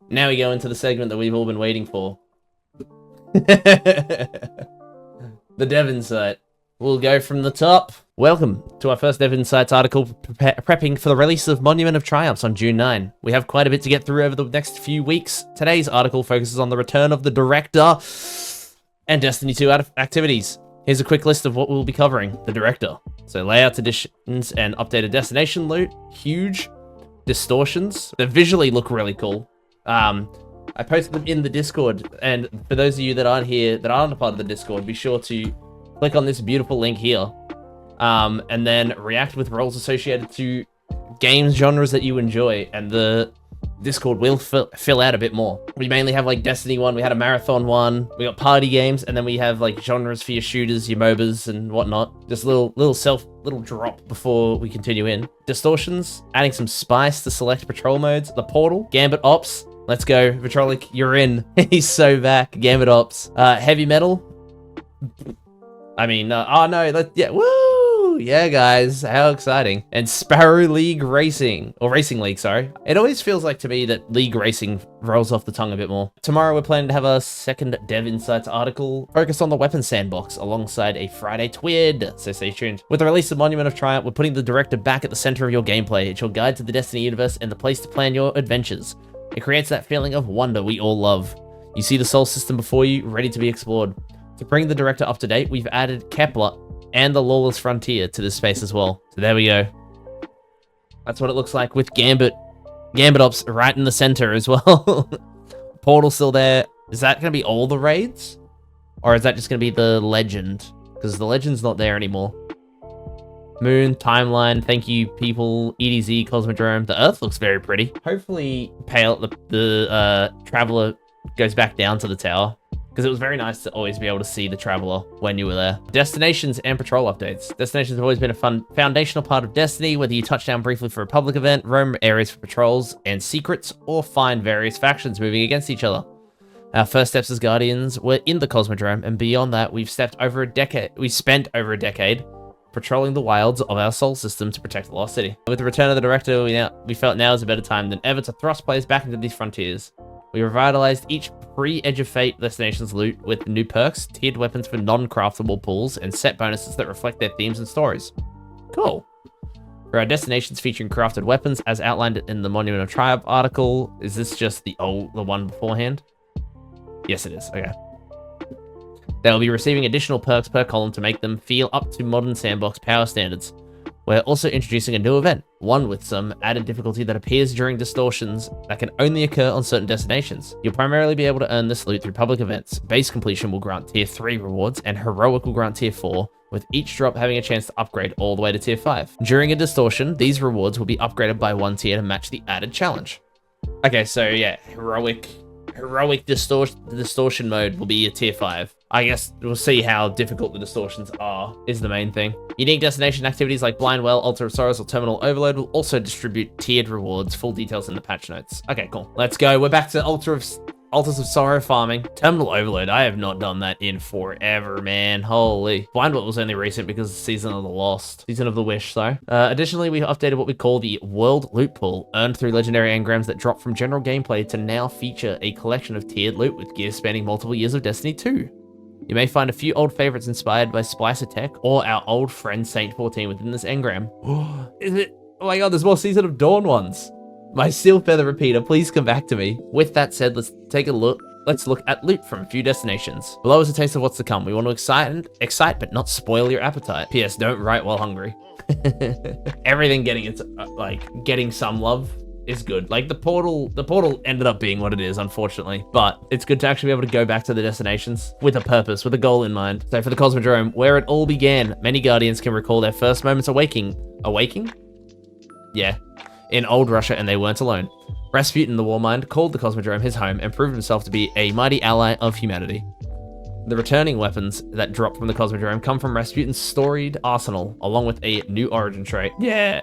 Now we go into the segment that we've all been waiting for. The Dev Insight. We'll go from the top. Welcome to our first Dev Insights article, prepping for the release of Monument of Triumphs on June 9. We have quite a bit to get through over the next few weeks. Today's article focuses on the return of the Director and Destiny 2 activities. Here's a quick list of what we'll be covering. The Director. So layouts, additions, and updated destination loot. Huge. Distortions. They visually look really cool. I posted them in the Discord, and for those of you that aren't here, that aren't a part of the Discord, be sure to click on this beautiful link here, and then react with roles associated to games genres that you enjoy, and the Discord will fill out a bit more. We mainly have like Destiny 1, we had a Marathon 1, we got party games, and then we have like genres for your shooters, your MOBAs, and whatnot. Just a little drop before we continue in. Distortions, adding some spice to select patrol modes. The Portal, Gambit Ops. Let's go, Vitrolic, you're in. He's so back. Gambit Ops. Heavy Metal. I mean, oh no, yeah, woo! Yeah, guys, how exciting. And Sparrow League Racing, or Racing League, sorry. It always feels like to me that League Racing rolls off the tongue a bit more. Tomorrow we're planning to have a second Dev Insights article focused on the weapon sandbox alongside a Friday Twid, so stay tuned. With the release of Monument of Triumph, we're putting the Director back at the center of your gameplay. It's your guide to the Destiny universe and the place to plan your adventures. It creates that feeling of wonder we all love. You see the Sol system before you, ready to be explored. To bring the Director up to date, we've added Kepler and the Lawless Frontier to this space as well. So there we go. That's what it looks like with Gambit Ops right in the center as well. Portal still there. Is that going to be all the raids? Or is that just going to be the Legend? Because the Legend's not there anymore. Moon, Timeline, thank you, people, EDZ, Cosmodrome. The Earth looks very pretty. Hopefully, the Traveler goes back down to the tower, because it was very nice to always be able to see the Traveler when you were there. Destinations and patrol updates. Destinations have always been a fun, foundational part of Destiny, whether you touch down briefly for a public event, roam areas for patrols and secrets, or find various factions moving against each other. Our first steps as Guardians were in the Cosmodrome, and beyond that, we spent over a decade patrolling the wilds of our Sol system to protect the Lost City. With the return of the Director, we felt now is a better time than ever to thrust players back into these frontiers. We revitalized each pre-Edge of Fate destination's loot with new perks, tiered weapons for non-craftable pools, and set bonuses that reflect their themes and stories. Cool. For our destinations featuring crafted weapons, as outlined in the Monument of Triumph article, is this just the one beforehand? Yes, it is. Okay. They'll be receiving additional perks per column to make them feel up to modern sandbox power standards. We're also introducing a new event, one with some added difficulty that appears during Distortions that can only occur on certain destinations. You'll primarily be able to earn this loot through public events. Base completion will grant tier 3 rewards, and Heroic will grant tier 4, with each drop having a chance to upgrade all the way to tier 5. During a Distortion, these rewards will be upgraded by 1 tier to match the added challenge. Okay, so yeah, Heroic Distortion mode will be a tier 5. I guess we'll see how difficult the Distortions are, is the main thing. Unique destination activities like Blind Well, Altar of Sorrows, or Terminal Overload will also distribute tiered rewards. Full details in the patch notes. Okay, cool. Let's go. We're back to Altars of Sorrow farming. Terminal Overload. I have not done that in forever, man. Holy. Blind Well was only recent because of Season of the Lost. Season of the Wish, sorry. Additionally, we updated what we call the World Loot Pool, earned through legendary engrams that drop from general gameplay to now feature a collection of tiered loot with gear spanning multiple years of Destiny 2. You may find a few old favorites inspired by Splicer Tech or our old friend Saint 14 within this engram. Is it? Oh my god, there's more Season of Dawn ones. My Steel Feather repeater, please come back to me. With that said, let's look at loot from a few destinations. Below is a taste of what's to come. We want to excite but not spoil your appetite. P.S. Don't write while hungry. Everything getting some love is good. Like the portal ended up being what it is, unfortunately, but it's good to actually be able to go back to the destinations with a purpose, with a goal in mind. So for the Cosmodrome, where it all began, many Guardians can recall their first moments awaking? Yeah, in old Russia, and they weren't alone. Rasputin, the Warmind, called the Cosmodrome his home and proved himself to be a mighty ally of humanity. The returning weapons that drop from the Cosmodrome come from Rasputin's storied arsenal, along with a new origin trait. Yeah,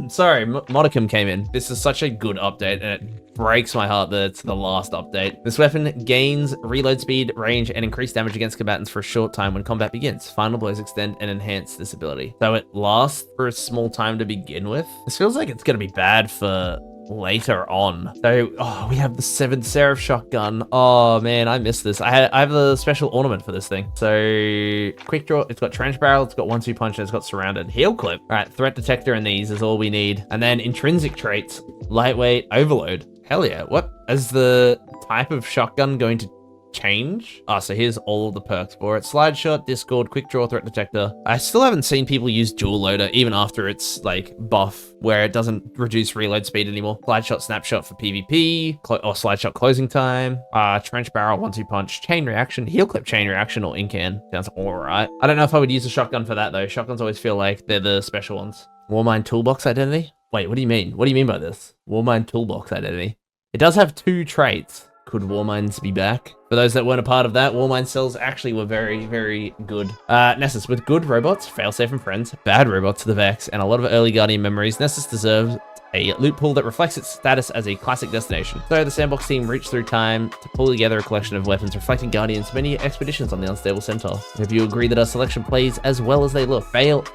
sorry, Modicum came in. This is such a good update, and it breaks my heart that it's the last update. This weapon gains reload speed, range, and increased damage against combatants for a short time when combat begins. Final blows extend and enhance this ability. So it lasts for a small time to begin with. This feels like it's going to be bad for later on. So, oh, we have the 7th Seraph shotgun. Oh man, I missed this. I have the special ornament for this thing. So, quick draw. It's got trench barrel. It's got 1-2 punch. And it's got surrounded. Heal clip. All right, threat detector and these is all we need. And then intrinsic traits, lightweight, overload. Hell yeah. What is the type of shotgun going to change? Ah, so here's all of the perks for it. Slide shot, discord, quick draw, threat detector. I still haven't seen people use dual loader even after it's like buff where it doesn't reduce reload speed anymore. Slide shot, snapshot for PvP, or slide shot closing time. Trench barrel, 1-2 punch, chain reaction, heal clip, chain reaction, or incan. Sounds all right. I don't know if I would use a shotgun for that though. Shotguns always feel like they're the special ones. Warmind toolbox identity. Wait, what do you mean? What do you mean by this? Warmind toolbox identity. It does have 2 traits. Could Warminds be back? For those that weren't a part of that, Warmind cells actually were very, very good. Nessus, with good robots, failsafe and friends, bad robots, the Vex, and a lot of early Guardian memories, Nessus deserves a loot pool that reflects its status as a classic destination. So the Sandbox team reached through time to pull together a collection of weapons reflecting Guardian's many expeditions on the unstable Centaur. If you agree that our selection plays as well as they look, fail...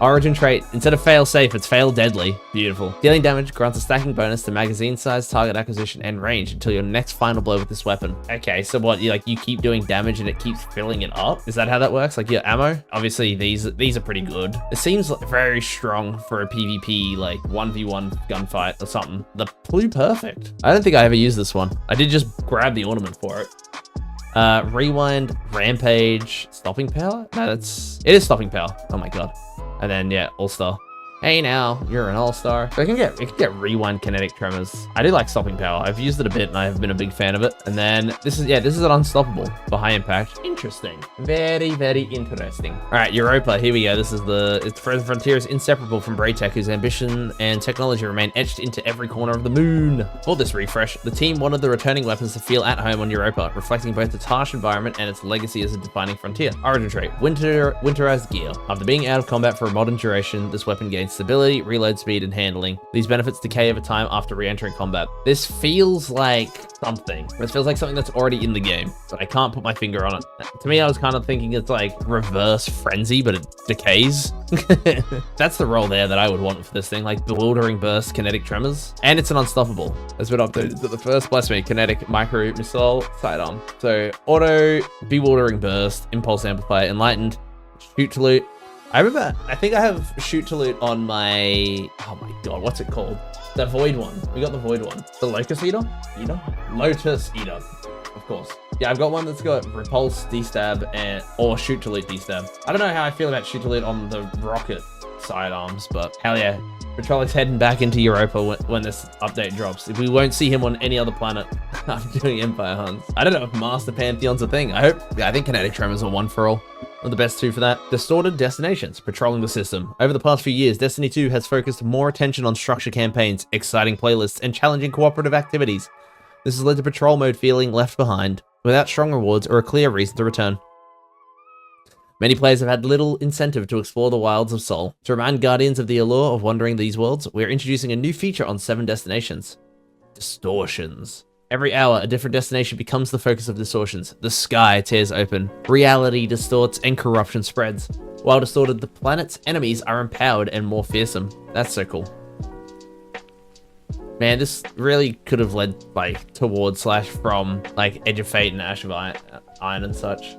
Origin trait, instead of fail safe, it's fail deadly. Beautiful. Dealing damage grants a stacking bonus to magazine size, target acquisition, and range until your next final blow with this weapon. Okay, so what, you keep doing damage and it keeps filling it up? Is that how that works? Like your ammo? Obviously these are pretty good. It seems very strong for a PvP, like 1v1 gunfight or something. The blue perfect. I don't think I ever used this one. I did just grab the ornament for it. Rewind, rampage, stopping power? No, it is stopping power. Oh my god. And then yeah, all-star. Hey now, you're an all-star. So it can get rewind kinetic tremors. I do like stopping power. I've used it a bit and I have been a big fan of it. And then this is an unstoppable for high impact. Interesting. Very, very interesting. All right, Europa, here we go. This is its Frozen Frontier is inseparable from Braytech, whose ambition and technology remain etched into every corner of the moon. For this refresh, the team wanted the returning weapons to feel at home on Europa, reflecting both its harsh environment and its legacy as a defining frontier. Origin trait, winterized gear. After being out of combat for a modern duration, this weapon gains stability, reload speed, and handling. These benefits decay over time after re-entering combat. This feels like something. This feels like something that's already in the game, but I can't put my finger on it. To me, I was kind of thinking it's like reverse frenzy, but it decays. That's the role there that I would want for this thing, like bewildering burst, kinetic tremors, and it's an unstoppable. Has been updated to the first, bless me, kinetic micro missile sidearm. So auto, bewildering burst, impulse amplifier, enlightened, shoot to loot. I remember, I think I have shoot to loot on my, oh my god, what's it called? The void one. We got the void one. The Locust Eater? Lotus Eater, of course. Yeah, I've got one that's got repulse, destab, or shoot to loot destab. I don't know how I feel about shoot to loot on the rocket sidearms, but hell yeah. Patrolic's heading back into Europa when this update drops. If we won't see him on any other planet after doing Empire hunts. I don't know if Master Pantheon's a thing. I think kinetic tremors are one for all. Are the best 2 for that. Distorted destinations, patrolling the system. Over the past few years, Destiny 2 has focused more attention on structured campaigns, exciting playlists, and challenging cooperative activities. This has led to patrol mode feeling left behind, without strong rewards or a clear reason to return. Many players have had little incentive to explore the wilds of Sol. To remind Guardians of the allure of wandering these worlds, we are introducing a new feature on 7 destinations. Distortions. Every hour, a different destination becomes the focus of Distortions. The sky tears open, reality distorts, and corruption spreads. While distorted, the planet's enemies are empowered and more fearsome. That's so cool. Man, this really could have led towards / from Edge of Fate and Ash of Iron and such.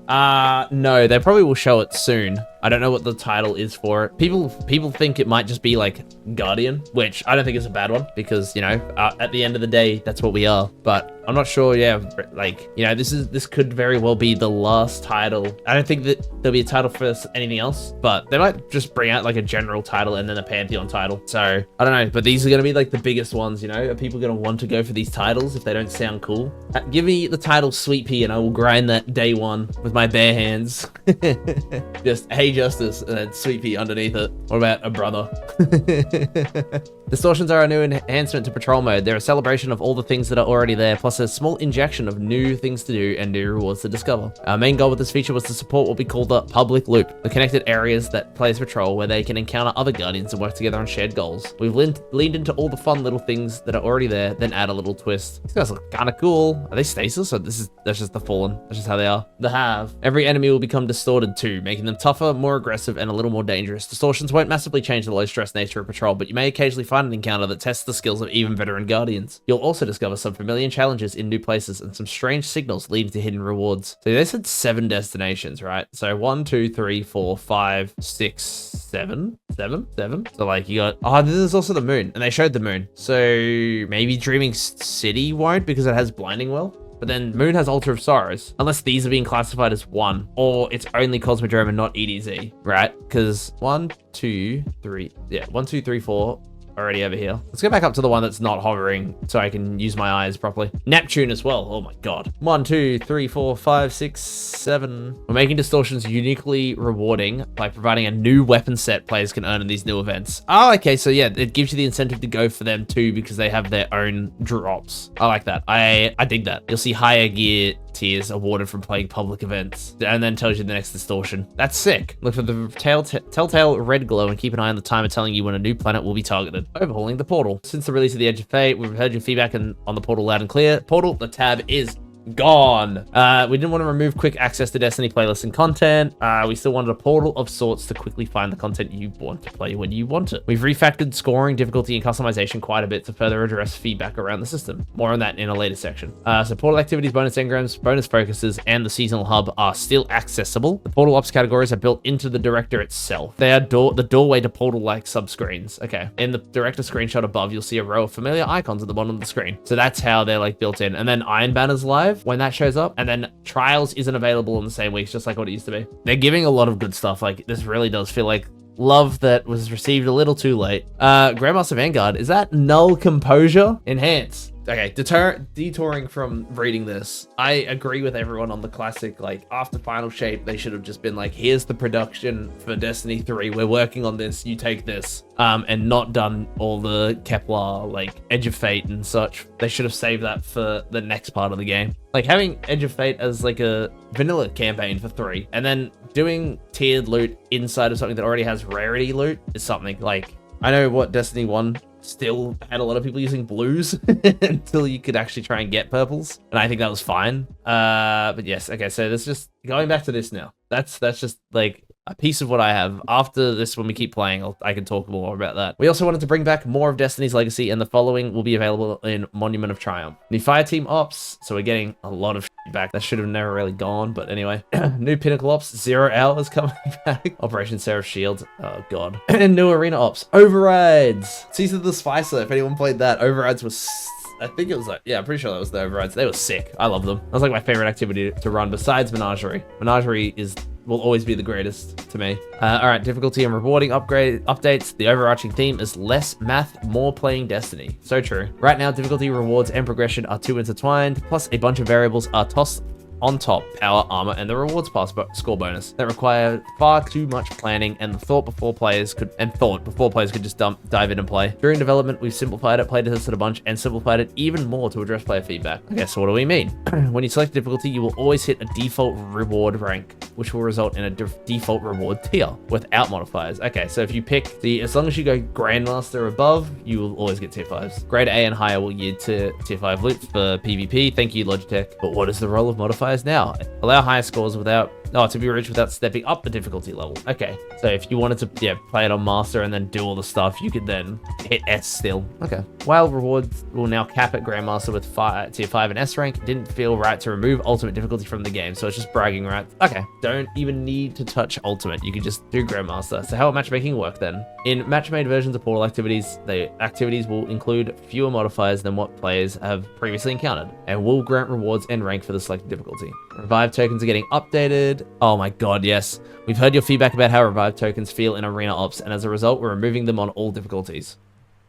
No, they probably will show it soon. I don't know what the title is for it. People think it might just be like Guardian, which I don't think is a bad one because, at the end of the day, that's what we are. But I'm not sure, yeah, this could very well be the last title. I don't think that there'll be a title for anything else, but they might just bring out a general title and then a Pantheon title. So, I don't know, but these are going to be the biggest ones, Are people going to want to go for these titles if they don't sound cool? Give me the title Sweet Pea and I will grind that day one with my bare hands. Just, hey, Justice, and then Sweet Pea underneath it. What about a brother? Distortions are a new enhancement to patrol mode. They're a celebration of all the things that are already there, plus a small injection of new things to do and new rewards to discover. Our main goal with this feature was to support what we call the public loop, the connected areas that players patrol where they can encounter other guardians and work together on shared goals. We've leaned into all the fun little things that are already there, then add a little twist. These guys look kind of cool. Are they stasis or that's just the fallen? That's just how they are. The have. Every enemy will become distorted too, making them tougher, more aggressive, and a little more dangerous. Distortions won't massively change the low-stress nature of patrol, but you may occasionally find an encounter that tests the skills of even veteran guardians. You'll also discover some familiar challenges in new places and some strange signals leading to hidden rewards. So they said 7 destinations, right? So 1, 2, 3, 4, 5, 6, 7. So like you got, oh, there's also the moon, and they showed the moon. So maybe Dreaming City won't because it has Blinding Well. But then Moon has Altar of Sorrows, unless these are being classified as 1, or it's only Cosmodrome and not EDZ, right? Because 1, 2, 3, yeah, 1, 2, 3, 4, already over here. Let's go back up to the one that's not hovering so I can use my eyes properly. Neptune as well. Oh my god. 1, 2, 3, 4, 5, 6, 7. We're making Distortions uniquely rewarding by providing a new weapon set players can earn in these new events. Oh, okay. So yeah, it gives you the incentive to go for them too because they have their own drops. I like that. I dig that. You'll see higher gear tiers awarded from playing public events, and then tells you the next distortion. That's sick. Look for the telltale red glow and keep an eye on the timer telling you when a new planet will be targeted. Overhauling the portal. Since the release of the Edge of Fate, we've heard your feedback on the portal loud and clear. Portal, the tab is gone. We didn't want to remove quick access to Destiny playlists and content. We still wanted a portal of sorts to quickly find the content you want to play when you want it. We've refactored scoring, difficulty, and customization quite a bit to further address feedback around the system. More on that in a later section. So portal activities, bonus engrams, bonus focuses, and the seasonal hub are still accessible. The portal ops categories are built into the director itself. They are the doorway to portal-like subscreens. Okay. In the director screenshot above, you'll see a row of familiar icons at the bottom of the screen. So that's how they're like built in. And then Iron Banner's live when that shows up, and then Trials isn't available in the same weeks, just like what it used to be. They're giving a lot of good stuff. Like, this really does feel like love that was received a little too late. Grandmaster Vanguard, is that Null Composure? Enhance. Okay, detouring from reading this, I agree with everyone on the classic, like, after Final Shape, they should have just been like, here's the production for Destiny 3, we're working on this, you take this, and not done all the Kepler, like, Edge of Fate and such. They should have saved that for the next part of the game. Like, having Edge of Fate as, like, a vanilla campaign for 3, and then doing tiered loot inside of something that already has rarity loot is something, like, I know what Destiny 1 still had a lot of people using blues until you could actually try and get purples, and I think that was fine. But yes, okay, so this just going back to this now. That's just like a piece of what I have. After this, when we keep playing, I can talk more about that. We also wanted to bring back more of Destiny's Legacy, and the following will be available in Monument of Triumph. New Fireteam Ops, so we're getting a lot of back. That should have never really gone, but anyway. New Pinnacle Ops, 0 Hours coming back. Operation Seraph Shield, oh god. And new Arena Ops, Overrides. Season of the Spicer, if anyone played that. Overrides was... I think it was like, yeah, I'm pretty sure that was the Overrides. They were sick. I love them. That was like my favorite activity to run besides Menagerie. Menagerie will always be the greatest to me. All right, difficulty and rewarding updates. The overarching theme is less math, more playing Destiny. So true. Right now, difficulty, rewards, and progression are too intertwined, plus a bunch of variables are tossed on top: power, armor, and the rewards pass score bonus that require far too much planning and thought before players could just dive in and play. During development, we've simplified it, playtested a bunch, and simplified it even more to address player feedback. Okay, so what do we mean? When you select difficulty, you will always hit a default reward rank, which will result in a default reward tier without modifiers. Okay, so if you pick as long as you go Grandmaster above, you will always get tier 5s. Grade A and higher will yield to tier 5 loot for PvP. Thank you, Logitech. But what is the role of modifiers now? Allow higher scores to be reached without stepping up the difficulty level. Okay, so if you wanted to play it on Master and then do all the stuff, you could then hit S still. Okay. While rewards will now cap at Grandmaster with tier 5 and S rank, it didn't feel right to remove ultimate difficulty from the game, so it's just bragging rights. Okay, don't even need to touch ultimate, you can just do Grandmaster. So how will matchmaking work then? In match-made versions of Portal activities, the activities will include fewer modifiers than what players have previously encountered, and will grant rewards and rank for the selected difficulty. Revive tokens are getting updated. Oh my god, yes. We've heard your feedback about how revive tokens feel in Arena Ops, and as a result, we're removing them on all difficulties.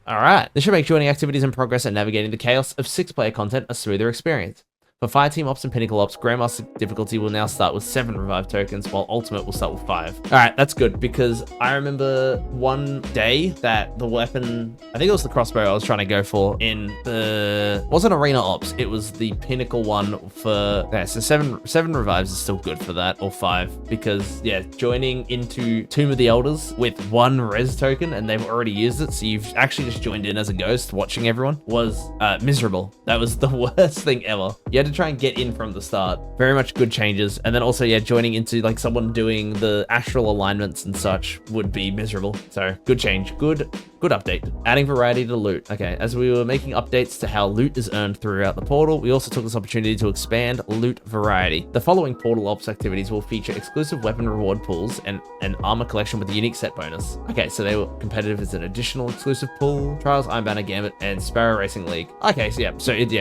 Alright, this should make joining activities in progress and navigating the chaos of 6-player content a smoother experience. For Fireteam Ops and Pinnacle Ops, Grandmaster difficulty will now start with 7 revive tokens, while Ultimate will start with 5. Alright, that's good, because I remember one day that the weapon, I think it was the crossbow I was trying to go for in the, it wasn't Arena Ops, it was the Pinnacle one for, yeah, so 7 revives is still good for that, or 5, because, yeah, joining into Tomb of the Elders with 1 res token, and they've already used it, so you've actually just joined in as a ghost watching everyone, was miserable. That was the worst thing ever. You had to try and get in from the start. Very much good changes. And then also, yeah, joining into like someone doing the astral alignments and such would be miserable. So good change. Good update. Adding variety to loot. Okay, as we were making updates to how loot is earned throughout the portal, we also took this opportunity to expand loot variety. The following portal ops activities will feature exclusive weapon reward pools and an armor collection with a unique set bonus. Okay, so they were competitive as an additional exclusive pool. Trials, Iron Banner, Gambit, and Sparrow Racing League. Okay, so yeah,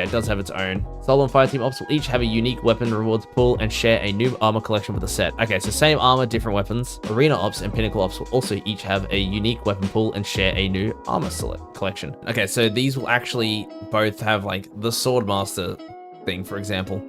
it does have its own. Solo and Fireteam Ops will each have a unique weapon rewards pool and share a new armor collection with a set. Okay, so same armor, different weapons. Arena Ops and Pinnacle Ops will also each have a unique weapon pool and share a new armor collection. Okay, so these will actually both have like the Swordmaster thing, for example.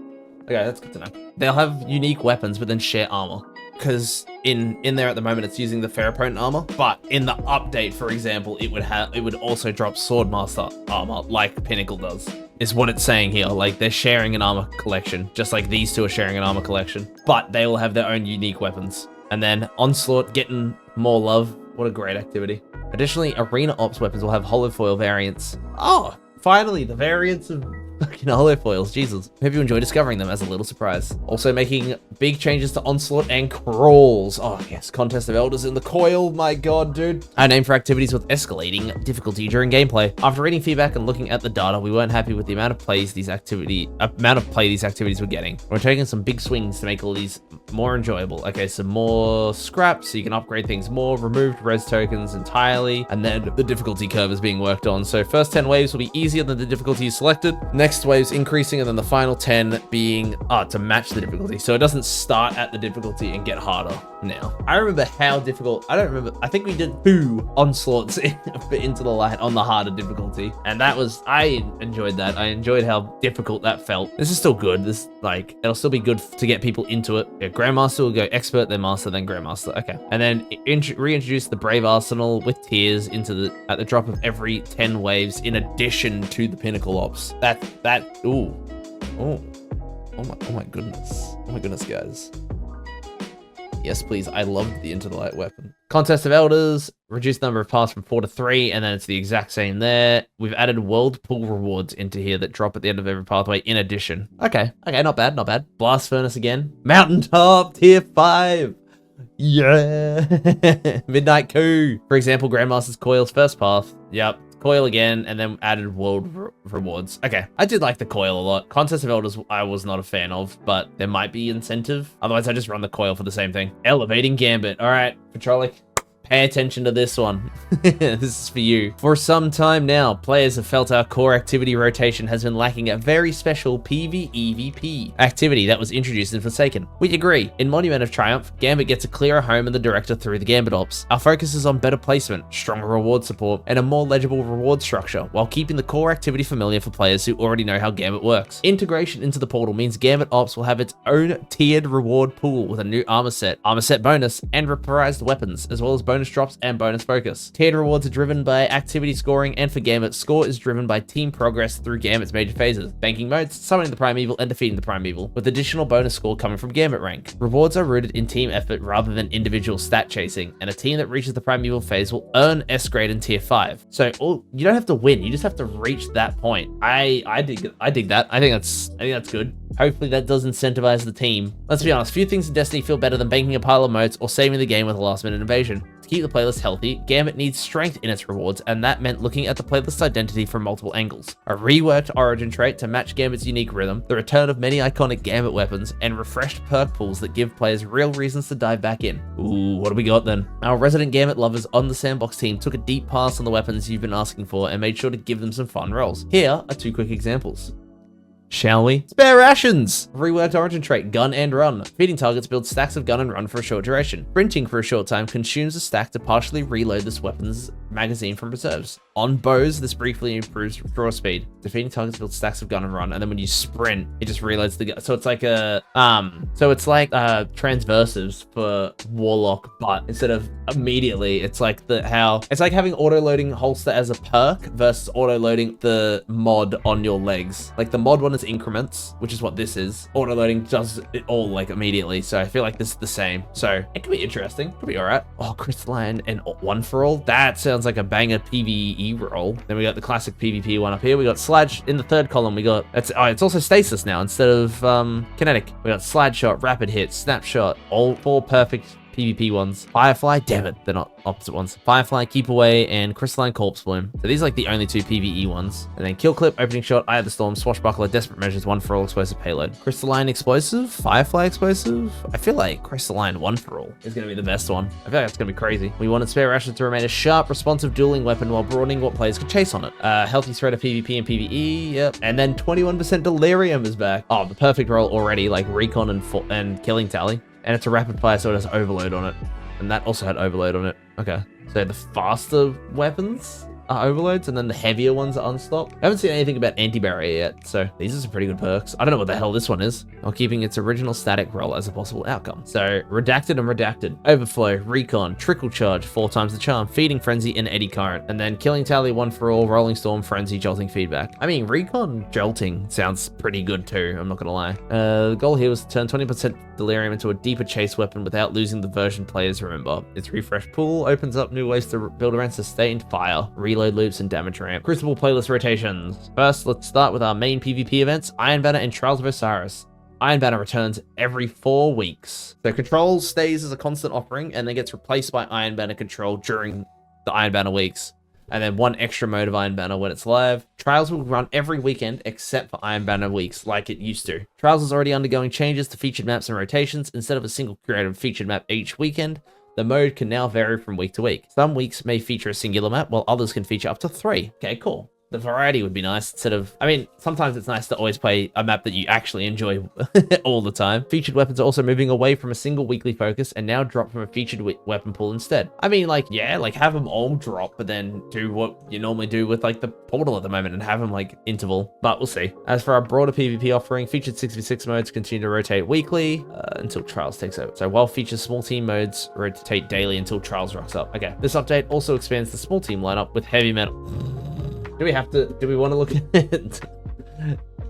Okay, that's good to know. They'll have unique weapons, but then share armor. Because in there at the moment it's using the Ferropotent armor, but in the update, for example, it would also drop Swordmaster armor like Pinnacle does, is what it's saying here. Like they're sharing an armor collection, just like these two are sharing an armor collection, but they will have their own unique weapons. And then Onslaught getting more love. What a great activity. Additionally, Arena Ops weapons will have holofoil variants. Oh, finally the variants of fucking holofoils, Jesus. Hope you enjoy discovering them as a little surprise. Also making big changes to Onslaught and Crawls. Oh yes, Contest of Elders in the Coil, my god, dude. Our name for activities with escalating difficulty during gameplay. After reading feedback and looking at the data, we weren't happy with the amount of play these activities were getting. We're taking some big swings to make all these more enjoyable. Okay, some more scraps so you can upgrade things more, removed res tokens entirely, and then the difficulty curve is being worked on. So first 10 waves will be easier than the difficulty you selected. Next waves increasing, and then the final 10 being to match the difficulty. So it doesn't start at the difficulty and get harder now. I remember how difficult, I think we did 2 onslaughts into the light on the harder difficulty, and I enjoyed that. I enjoyed how difficult that felt. This is still good. It'll still be good to get people into it. Yeah, Grandmaster will go expert, then master, then Grandmaster. Okay, and then reintroduce the Brave Arsenal with tiers at the drop of every 10 waves, in addition to the Pinnacle Ops. Oh my goodness, guys. Yes, please. I loved the Into the Light weapon. Contest of Elders, reduced number of paths from 4 to 3, and then it's the exact same there. We've added world pool rewards into here that drop at the end of every pathway in addition. Okay, not bad. Blast Furnace again. Mountaintop, tier 5. Yeah. Midnight Coup. For example, Grandmaster's Coil's first path. Yep. Coil again, and then added world rewards. Okay, I did like the Coil a lot. Contest of Elders I was not a fan of, but there might be incentive. Otherwise, I just run the Coil for the same thing. Elevating Gambit. All right, Patrolic. Pay attention to this one. This is for you. For some time now, players have felt our core activity rotation has been lacking a very special PvEVP activity that was introduced in Forsaken. We agree. In Monument of Triumph, Gambit gets a clearer home in the director through the Gambit Ops. Our focus is on better placement, stronger reward support, and a more legible reward structure, while keeping the core activity familiar for players who already know how Gambit works. Integration into the portal means Gambit Ops will have its own tiered reward pool with a new armor set bonus, and reprised weapons, as well as bonus drops and bonus focus. Tiered rewards are driven by activity scoring, and for Gambit, score is driven by team progress through Gambit's major phases: banking modes, summoning the Primeval, and defeating the Primeval, with additional bonus score coming from Gambit rank. Rewards are rooted in team effort rather than individual stat chasing, and a team that reaches the Primeval phase will earn S grade in tier 5. So you don't have to win, you just have to reach that point. I dig that. I think that's good. Hopefully that does incentivize the team. Let's be honest, few things in Destiny feel better than banking a pile of motes or saving the game with a last minute invasion. To keep the playlist healthy, Gambit needs strength in its rewards, and that meant looking at the playlist identity from multiple angles. A reworked origin trait to match Gambit's unique rhythm, the return of many iconic Gambit weapons, and refreshed perk pools that give players real reasons to dive back in. Ooh, what do we got then? Our resident Gambit lovers on the Sandbox team took a deep pass on the weapons you've been asking for and made sure to give them some fun rolls. Here are 2 quick examples. Shall we? Spare rations! Reworked origin trait, gun and run. Feeding targets build stacks of gun and run for a short duration. Sprinting for a short time consumes a stack to partially reload this weapon's magazine from reserves. On bows, this briefly improves draw speed. Defeating targets build stacks of gun and run, and then when you sprint, it just reloads the gun. So it's like transversives for Warlock, but instead of immediately, it's like it's like having auto-loading holster as a perk versus auto-loading the mod on your legs. Like the mod one is increments, which is what this is. Auto-loading does it all like immediately, so I feel like this is the same. So it could be interesting, could be all right. Oh, crystalline and one for all. That sounds like a banger PvE roll. Then we got the classic PvP one up here. We got slide in the third column. We got it's also stasis now instead of kinetic. We got slide shot, rapid hit, snapshot, all 4 perfect PvP ones. Firefly, damn it, they're not opposite ones. Firefly, keep away, and crystalline corpse bloom. So these are like the only 2 PvE ones. And then kill clip, opening shot, eye of the storm, swashbuckler, desperate measures, one for all, explosive payload. Crystalline explosive, firefly explosive. I feel like crystalline one for all is gonna be the best one. I feel like that's gonna be crazy. We wanted spare rations to remain a sharp, responsive dueling weapon while broadening what players could chase on it. Healthy threat of PvP and PvE, yep. And then 21% delirium is back. Oh, the perfect roll already, like recon and killing tally. And it's a rapid fire, so it has overload on it. And that also had overload on it. Okay. So the faster weapons are overloads, and then the heavier ones are unstopped. I haven't seen anything about anti-barrier yet, so these are some pretty good perks. I don't know what the hell this one is. While keeping its original static roll as a possible outcome. So redacted and redacted. Overflow, recon, trickle charge, 4 times the charm, feeding frenzy, and eddy current. And then killing tally, one for all, rolling storm, frenzy, jolting feedback. I mean, recon jolting sounds pretty good too, I'm not gonna lie. The goal here was to turn 20% delirium into a deeper chase weapon without losing the version players remember. Its refresh pool opens up new ways to build around sustained fire, reload loops, and damage ramp. Crucible playlist rotations. First, let's start with our main PvP events, Iron Banner and Trials of Osiris. Iron Banner returns every 4 weeks. So Control stays as a constant offering and then gets replaced by Iron Banner Control during the Iron Banner weeks. And then 1 extra mode of Iron Banner when it's live. Trials will run every weekend except for Iron Banner weeks like it used to. Trials is already undergoing changes to featured maps and rotations. Instead of a single created featured map each weekend, the mode can now vary from week to week. Some weeks may feature a singular map, while others can feature up to 3. Okay, cool. The variety would be nice instead of, I mean, sometimes it's nice to always play a map that you actually enjoy all the time. Featured weapons are also moving away from a single weekly focus and now drop from a featured weapon pool instead. I mean, like, yeah, like have them all drop, but then do what you normally do with like the portal at the moment and have them like interval, but we'll see. As for our broader PvP offering, featured 6v6 modes continue to rotate weekly until Trials takes over. So while featured small team modes rotate daily until Trials rocks up. Okay, this update also expands the small team lineup with heavy metal. Do we want to look at it?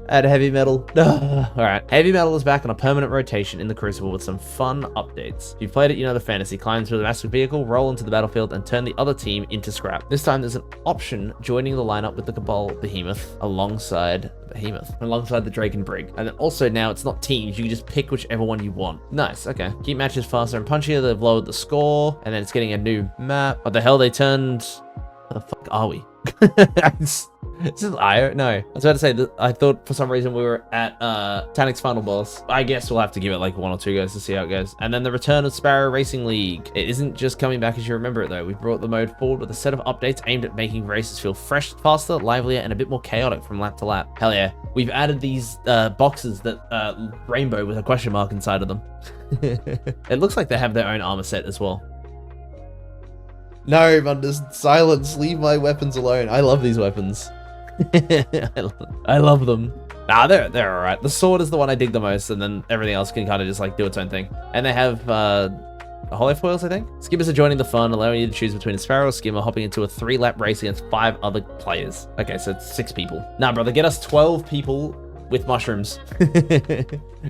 Add heavy metal. Alright, heavy metal is back on a permanent rotation in the Crucible with some fun updates. If you've played it, you know the fantasy. Climb through the massive vehicle, roll into the battlefield, and turn the other team into scrap. This time there's an option joining the lineup with the Cabal Behemoth alongside the Drake and Brig. And then also now it's not teams, you can just pick whichever one you want. Nice, okay. Keep matches faster and punchier, they've lowered the score, and then it's getting a new map. What the hell, they turned... Where the fuck are we? This is Io? No. I was about to say that I thought for some reason we were at Tanic's final boss. I guess we'll have to give it like 1 or 2 goes to see how it goes. And then the return of Sparrow Racing League. It isn't just coming back as you remember it though. We've brought the mode forward with a set of updates aimed at making races feel fresh, faster, livelier, and a bit more chaotic from lap to lap. Hell yeah. We've added these boxes that rainbow with a question mark inside of them. It looks like they have their own armor set as well. No, Mundus, silence, leave my weapons alone. I love these weapons. I love them. Nah, they're alright. The sword is the one I dig the most, and then everything else can kind of just like do its own thing. And they have holofoils, I think. Skimmers are joining the fun, allowing you to choose between a Sparrow or Skimmer, hopping into a 3-lap race against 5 other players. Okay, so it's 6 people. Nah, brother, get us 12 people with mushrooms.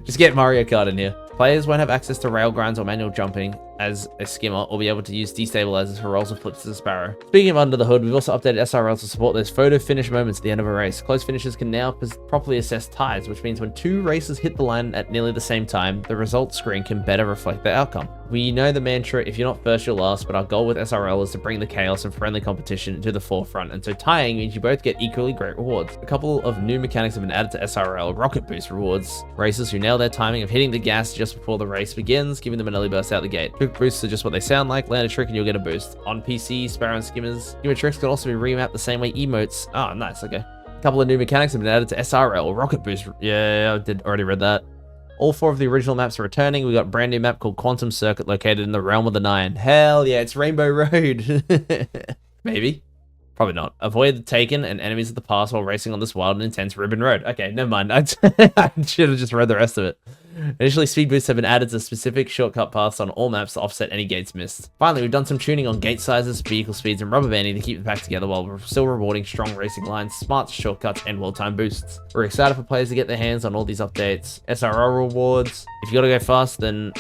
Just get Mario Kart in here. Players won't have access to rail grinds or manual jumping as a skimmer, or be able to use destabilizers for rolls or flips as a Sparrow. Speaking of under the hood, we've also updated SRL to support those photo finish moments at the end of a race. Close finishers can now properly assess ties, which means when 2 racers hit the line at nearly the same time, the results screen can better reflect the outcome. We know the mantra, if you're not first, you're last, but our goal with SRL is to bring the chaos and friendly competition to the forefront, and so tying means you both get equally great rewards. A couple of new mechanics have been added to SRL. Rocket Boost rewards racers who nail their timing of hitting the gas just before the race begins, giving them an early burst out the gate. Quick boosts are just what they sound like. Land a trick and you'll get a boost. On PC, Sparrow and Skimmer tricks can also be remapped the same way emotes. Oh, nice, okay. couple of new mechanics have been added to SRL. Rocket boost. Yeah, I did already read that. All 4 of the original maps are returning. We got a brand new map called Quantum Circuit located in the Realm of the Nine. Hell yeah, it's Rainbow Road. Maybe. Probably not. Avoid the Taken and enemies of the past while racing on this wild and intense Ribbon Road. Okay, never mind. I should have just read the rest of it. Initially, speed boosts have been added to specific shortcut paths on all maps to offset any gates missed. Finally, we've done some tuning on gate sizes, vehicle speeds, and rubber banding to keep the pack together while we're still rewarding strong racing lines, smart shortcuts, and well-timed boosts. We're excited for players to get their hands on all these updates. SRL rewards. If you gotta go fast, then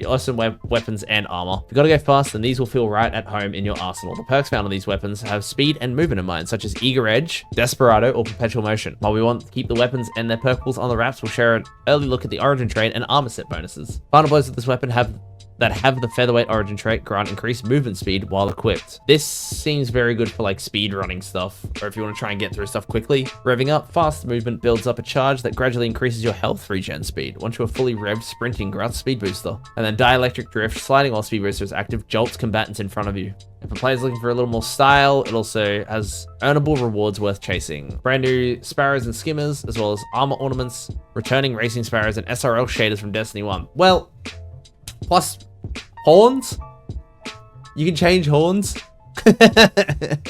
awesome weapons and armor. If you gotta go fast, then these will feel right at home in your arsenal. The perks found on these weapons have speed and movement in mind, such as Eager Edge, Desperado, or Perpetual Motion. While we want to keep the weapons and their perkables on the wraps, we'll share an early look at the origin trait and armor set bonuses. Final blows of this weapon have the featherweight origin trait grant increased movement speed while equipped. This seems very good for like speed running stuff, or if you want to try and get through stuff quickly. Revving up, fast movement builds up a charge that gradually increases your health regen speed. Once you are fully revved, sprinting grants speed booster. And then dielectric drift, sliding while speed booster is active, jolts combatants in front of you. And for players looking for a little more style, it also has earnable rewards worth chasing. Brand new sparrows and skimmers, as well as armor ornaments, returning racing sparrows, and SRL shaders from Destiny 1. Well, plus horns? You can change horns?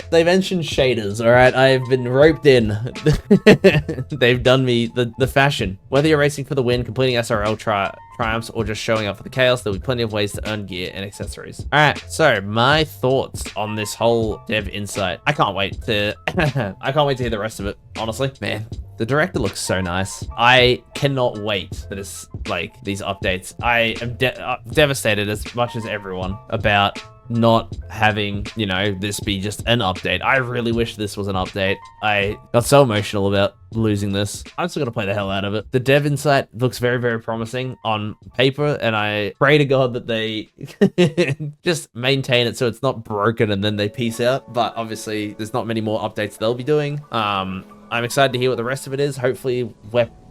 They mentioned shaders, alright? I've been roped in. They've done me the fashion. Whether you're racing for the win, completing SRL triumphs, or just showing up for the chaos, there'll be plenty of ways to earn gear and accessories. Alright, so my thoughts on this whole dev insight. I can't wait to hear the rest of it, honestly. Man, the director looks so nice. I cannot wait for this, like, these updates. I am devastated as much as everyone about not having, you know, this be just an update. I really wish this was an update. I got so emotional about losing this. I'm still gonna play the hell out of it. The dev insight looks very, very promising on paper, and I pray to God that they just maintain it so it's not broken and then they peace out. But obviously, there's not many more updates they'll be doing. I'm excited to hear what the rest of it is. Hopefully,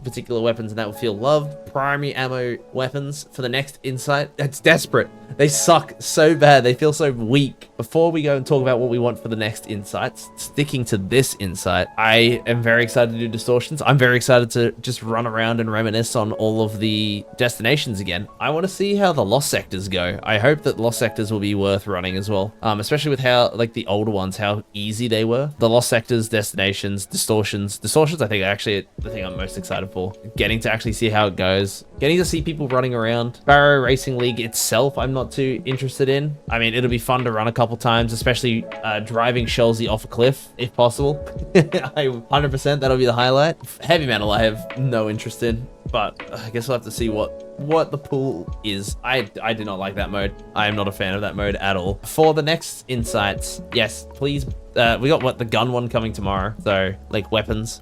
particular weapons and that will feel loved. Primary ammo weapons for the next insight. It's desperate. They suck so bad. They feel so weak. Before we go and talk about what we want for the next insights, sticking to this insight, I am very excited to do Distortions. I'm very excited to just run around and reminisce on all of the destinations again. I want to see how the Lost Sectors go. I hope that Lost Sectors will be worth running as well. Especially with how, like, the older ones, how easy they were. The Lost Sectors, Destinations, Distortions. Distortions, I think, actually the thing I'm most excited for. Getting to actually see how it goes. Getting to see people running around. Sparrow Racing League itself, I'm not too interested in. I mean, it'll be fun to run a couple times, especially driving Shellsy off a cliff, if possible. 100%, that'll be the highlight. Heavy Metal, I have no interest in, but I guess we'll have to see what the pool is. I do not like that mode. I am not a fan of that mode at all. For the next insights, yes, please. We got the gun one coming tomorrow, so like weapons.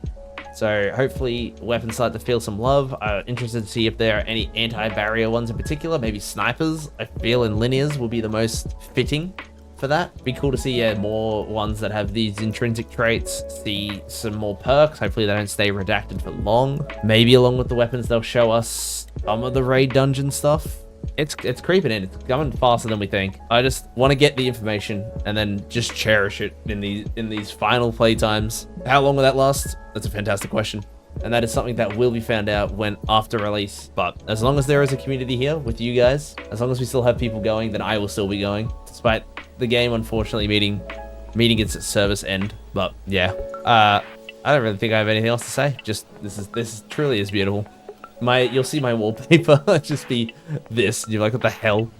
So hopefully weapons start to feel some love. Interested to see if there are any anti-barrier ones in particular. Maybe snipers, I feel, in linears will be the most fitting for that. It'd be cool to see more ones that have these intrinsic traits, see some more perks. Hopefully they don't stay redacted for long. Maybe along with the weapons they'll show us some of the raid dungeon stuff. It's creeping in. It's coming faster than we think. I just want to get the information and then just cherish it in these final playtimes. How long will that last? That's a fantastic question. And that is something that will be found out when after release. But as long as there is a community here with you guys, as long as we still have people going, then I will still be going, despite the game unfortunately meeting its service end. But yeah, I don't really think I have anything else to say. Just this truly is beautiful. You'll see my wallpaper just be this. You're like, what the hell?